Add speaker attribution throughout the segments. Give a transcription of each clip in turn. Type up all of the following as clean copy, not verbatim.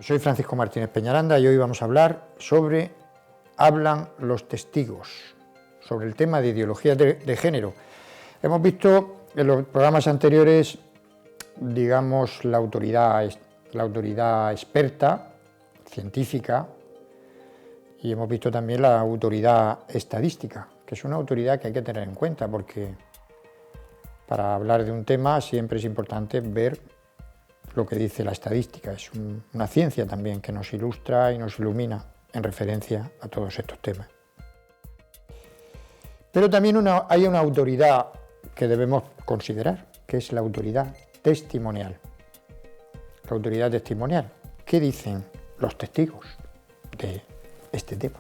Speaker 1: Soy Francisco Martínez Peñaranda y hoy vamos a hablar sobre hablan los testigos, sobre el tema de ideología de género. Hemos visto en los programas anteriores, digamos, la autoridad experta, científica, y hemos visto también la autoridad estadística, que es una autoridad que hay que tener en cuenta, porque para hablar de un tema siempre es importante ver lo que dice la estadística. Es una ciencia también que nos ilustra y nos ilumina en referencia a todos estos temas. Pero también hay una autoridad que debemos considerar, que es la autoridad testimonial. La autoridad testimonial. ¿Qué dicen los testigos de este tema?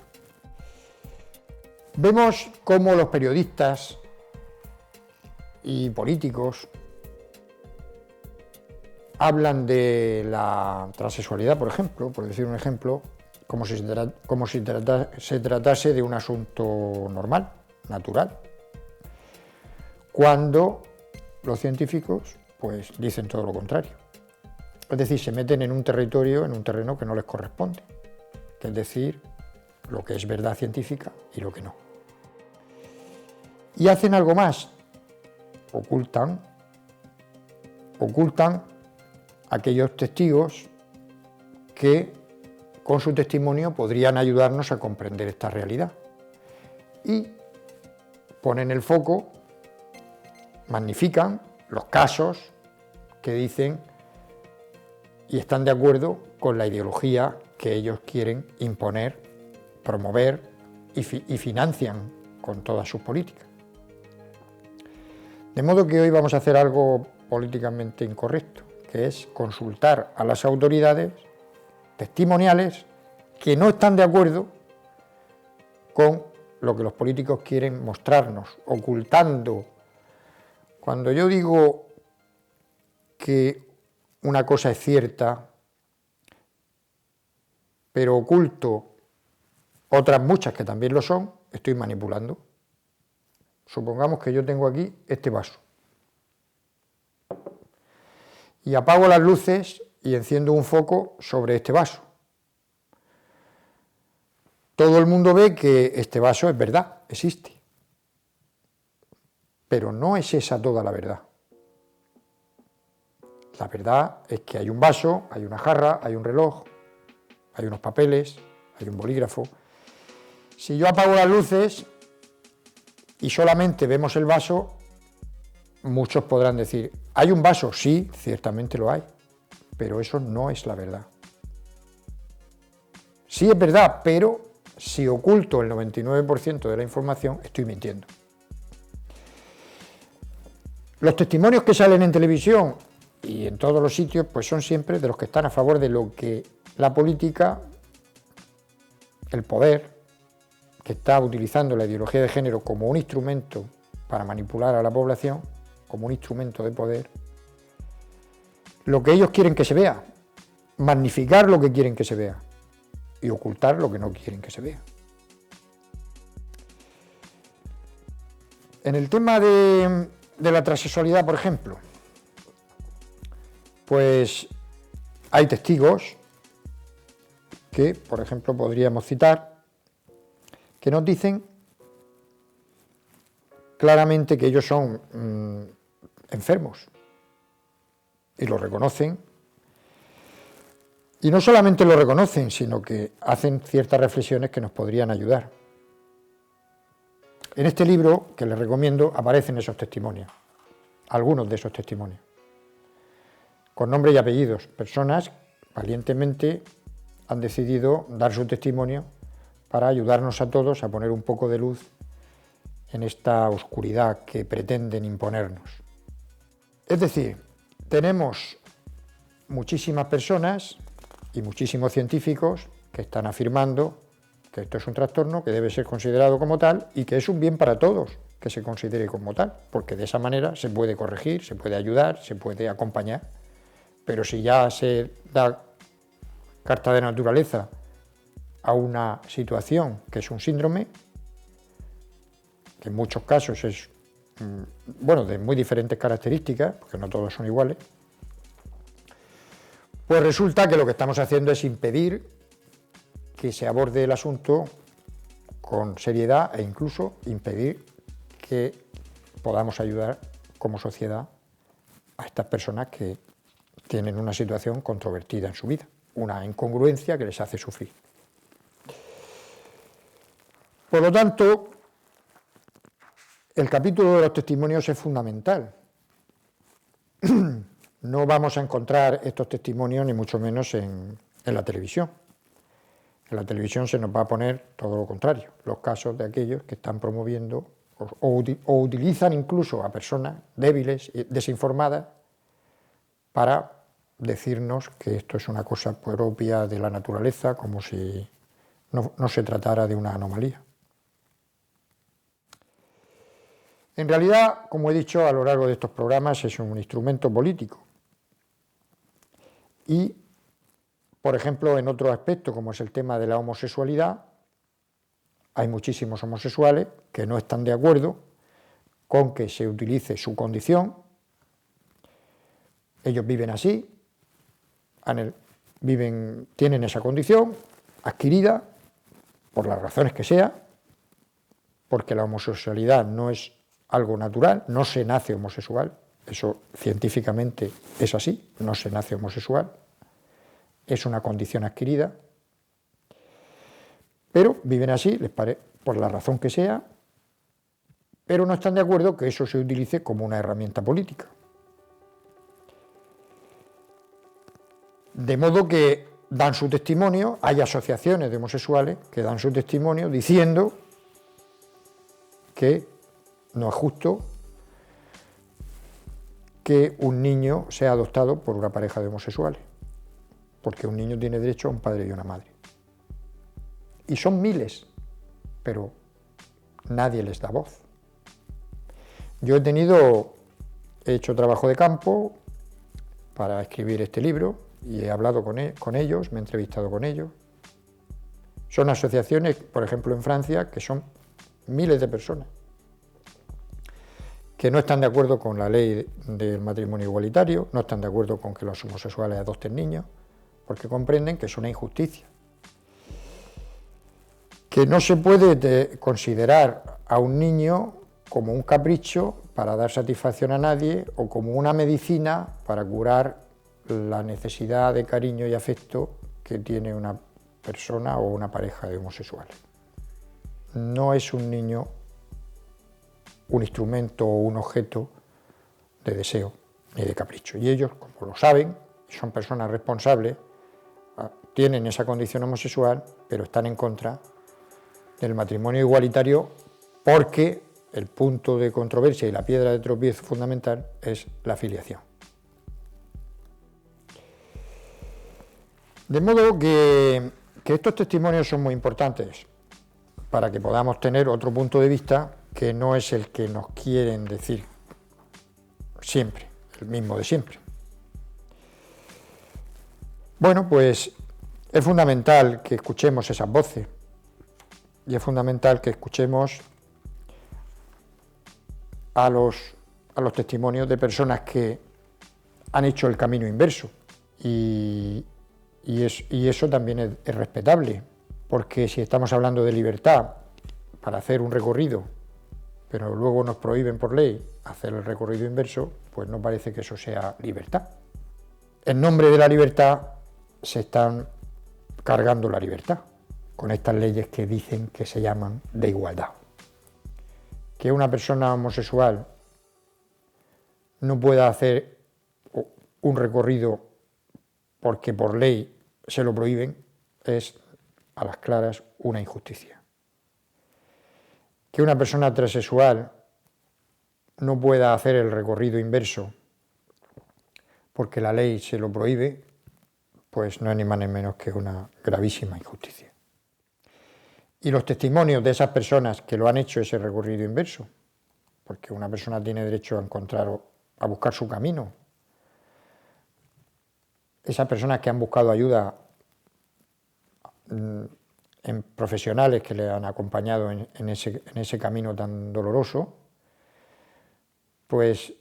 Speaker 1: Vemos cómo los periodistas y políticos hablan de la transexualidad, por ejemplo, por decir un ejemplo, como si se tratase de un asunto normal, natural, cuando los científicos pues dicen todo lo contrario. Es decir, se meten en un territorio, en un terreno que no les corresponde, que es decir, lo que es verdad científica y lo que no. Y hacen algo más, ocultan aquellos testigos que con su testimonio podrían ayudarnos a comprender esta realidad. Y ponen el foco, magnifican los casos que dicen y están de acuerdo con la ideología que ellos quieren imponer, promover y financian con todas sus políticas. De modo que hoy vamos a hacer algo políticamente incorrecto, que es consultar a las autoridades testimoniales que no están de acuerdo con lo que los políticos quieren mostrarnos, ocultando. Cuando yo digo que una cosa es cierta, pero oculto otras muchas que también lo son, estoy manipulando. Supongamos que yo tengo aquí este vaso y apago las luces y enciendo un foco sobre este vaso. Todo el mundo ve que este vaso es verdad, existe, pero no es esa toda la verdad. La verdad es que hay un vaso, hay una jarra, hay un reloj, hay unos papeles, hay un bolígrafo. Si yo apago las luces y solamente vemos el vaso, muchos podrán decir, ¿hay un vaso? Sí, ciertamente lo hay, pero eso no es la verdad. Sí es verdad, pero si oculto el 99% de la información, estoy mintiendo. Los testimonios que salen en televisión y en todos los sitios, pues son siempre de los que están a favor de lo que la política, el poder, que está utilizando la ideología de género como un instrumento para manipular a la población, como un instrumento de poder, lo que ellos quieren que se vea, magnificar lo que quieren que se vea y ocultar lo que no quieren que se vea. En el tema de la transexualidad, por ejemplo, pues hay testigos que, por ejemplo, podríamos citar, que nos dicen claramente que ellos son enfermos y lo reconocen. Y no solamente lo reconocen, sino que hacen ciertas reflexiones que nos podrían ayudar. En este libro, que les recomiendo, aparecen esos testimonios, algunos de esos testimonios, con nombre y apellidos. Personas valientemente han decidido dar su testimonio para ayudarnos a todos a poner un poco de luz en esta oscuridad que pretenden imponernos. Es decir, tenemos muchísimas personas y muchísimos científicos que están afirmando que esto es un trastorno que debe ser considerado como tal y que es un bien para todos que se considere como tal, porque de esa manera se puede corregir, se puede ayudar, se puede acompañar. Pero si ya se da carta de naturaleza a una situación que es un síndrome, que en muchos casos es, de muy diferentes características, porque no todos son iguales, Pues resulta que lo que estamos haciendo es impedir que se aborde el asunto con seriedad e incluso impedir que podamos ayudar como sociedad a estas personas que tienen una situación controvertida en su vida, una incongruencia que les hace sufrir. Por lo tanto, el capítulo de los testimonios es fundamental. No vamos a encontrar estos testimonios ni mucho menos en la televisión. En la televisión se nos va a poner todo lo contrario, los casos de aquellos que están promoviendo o utilizan incluso a personas débiles y desinformadas para decirnos que esto es una cosa propia de la naturaleza, como si no se tratara de una anomalía. En realidad, como he dicho a lo largo de estos programas, es un instrumento político. Y, por ejemplo, en otro aspecto, como es el tema de la homosexualidad, hay muchísimos homosexuales que no están de acuerdo con que se utilice su condición. Ellos viven así, tienen esa condición adquirida, por las razones que sea, porque la homosexualidad no es algo natural, no se nace homosexual, eso científicamente es así, no se nace homosexual, es una condición adquirida, pero viven así, por la razón que sea, pero no están de acuerdo que eso se utilice como una herramienta política. De modo que dan su testimonio, hay asociaciones de homosexuales que dan su testimonio diciendo que no es justo que un niño sea adoptado por una pareja de homosexuales, porque un niño tiene derecho a un padre y una madre. Y son miles, pero nadie les da voz. Yo he hecho trabajo de campo para escribir este libro y he hablado con ellos, me he entrevistado con ellos. Son asociaciones, por ejemplo, en Francia, que son miles de personas, que no están de acuerdo con la ley del matrimonio igualitario, no están de acuerdo con que los homosexuales adopten niños, porque comprenden que es una injusticia. Que no se puede considerar a un niño como un capricho para dar satisfacción a nadie o como una medicina para curar la necesidad de cariño y afecto que tiene una persona o una pareja de homosexuales. No es un niño un instrumento o un objeto de deseo ni de capricho. Y ellos, como lo saben, son personas responsables, tienen esa condición homosexual, pero están en contra del matrimonio igualitario porque el punto de controversia y la piedra de tropiezo fundamental es la filiación. De modo que estos testimonios son muy importantes para que podamos tener otro punto de vista que no es el que nos quieren decir siempre, el mismo de siempre. Bueno, pues es fundamental que escuchemos esas voces y es fundamental que escuchemos a los testimonios de personas que han hecho el camino inverso y eso también es respetable, porque si estamos hablando de libertad para hacer un recorrido, pero luego nos prohíben por ley hacer el recorrido inverso, pues no parece que eso sea libertad. En nombre de la libertad se están cargando la libertad con estas leyes que dicen que se llaman de igualdad. Que una persona homosexual no pueda hacer un recorrido porque por ley se lo prohíben es a las claras una injusticia. Que una persona transexual no pueda hacer el recorrido inverso porque la ley se lo prohíbe, pues no es ni más ni menos que una gravísima injusticia. Y los testimonios de esas personas que lo han hecho ese recorrido inverso, porque una persona tiene derecho a encontrar o a buscar su camino. Esas personas que han buscado ayuda en profesionales que le han acompañado en ese camino tan doloroso, pues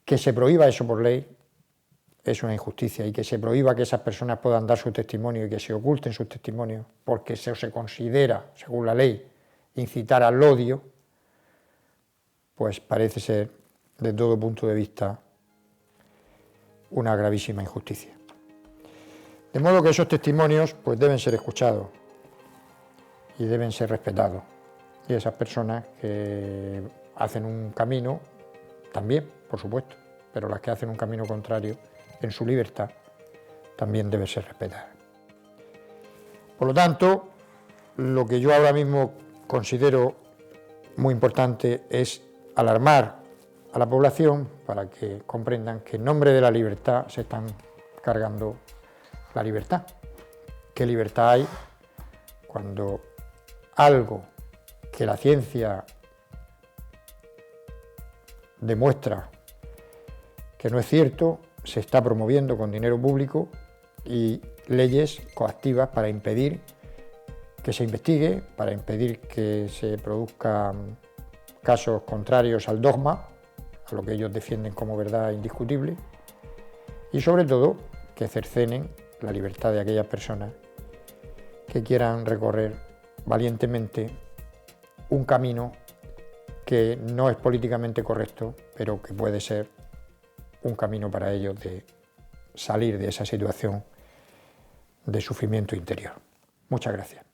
Speaker 1: que se prohíba eso por ley es una injusticia, y que se prohíba que esas personas puedan dar su testimonio y que se oculten sus testimonios porque eso se considera, según la ley, incitar al odio, pues parece ser, desde todo punto de vista, una gravísima injusticia. De modo que esos testimonios pues deben ser escuchados y deben ser respetados. Y esas personas que hacen un camino, también, por supuesto, pero las que hacen un camino contrario en su libertad, también deben ser respetadas. Por lo tanto, lo que yo ahora mismo considero muy importante es alarmar a la población para que comprendan que en nombre de la libertad se están cargando la libertad. ¿Qué libertad hay cuando algo que la ciencia demuestra que no es cierto se está promoviendo con dinero público y leyes coactivas para impedir que se investigue, para impedir que se produzcan casos contrarios al dogma, a lo que ellos defienden como verdad indiscutible, y sobre todo que cercenen la libertad de aquellas personas que quieran recorrer valientemente un camino que no es políticamente correcto, pero que puede ser un camino para ellos de salir de esa situación de sufrimiento interior. Muchas gracias.